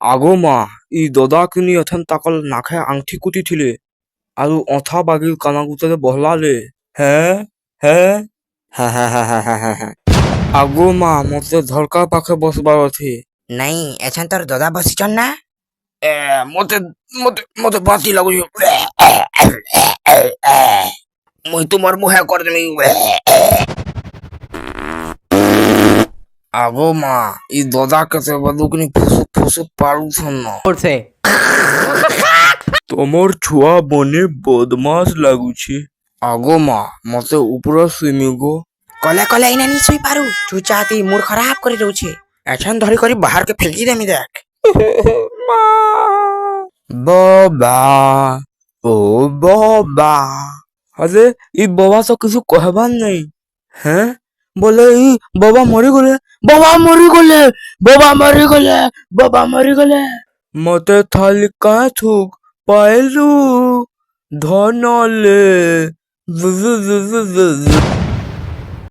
আগো মা ই দদাকিনি এথেন তাকল নাখে আংঠি কুটিছিলে আৰু অথা বাগিল কানাগুটারে বহলালে হে হে হা হা হা হা হা হা হা আগো মা মতে ঝরকা পাখে বসবার অছি নাই এছান তোর দাদা বসিছন না এ মতে মতে মতে বাঁচি লাগুছি মুই তোমার মুহে করে দেমি আগো মা ই দদা কেতে বদুকনি ফুসুত ফুসুত পারুছন না করছে তোমার ছুয়া বনে বদমাস লাগুছে আগো মা মতে উপরে সুইমি গো কলে কলে ইনা নিশ্চয়ই পারু চুচাতি মুড খারাপ করে দউছে এছান ধরি করে বাহারকে ফেলকি দেমি দেখ বাবা ও বাবা আরে ই বাবা তো কিছু কহবার নেই হ্যাঁ বলে ই বাবা মরি গলে বাবা মরি গলে বাবা মরি গলে বাবা মরি গলে মতে থালি কাঁ থুক পাইলু ধনলে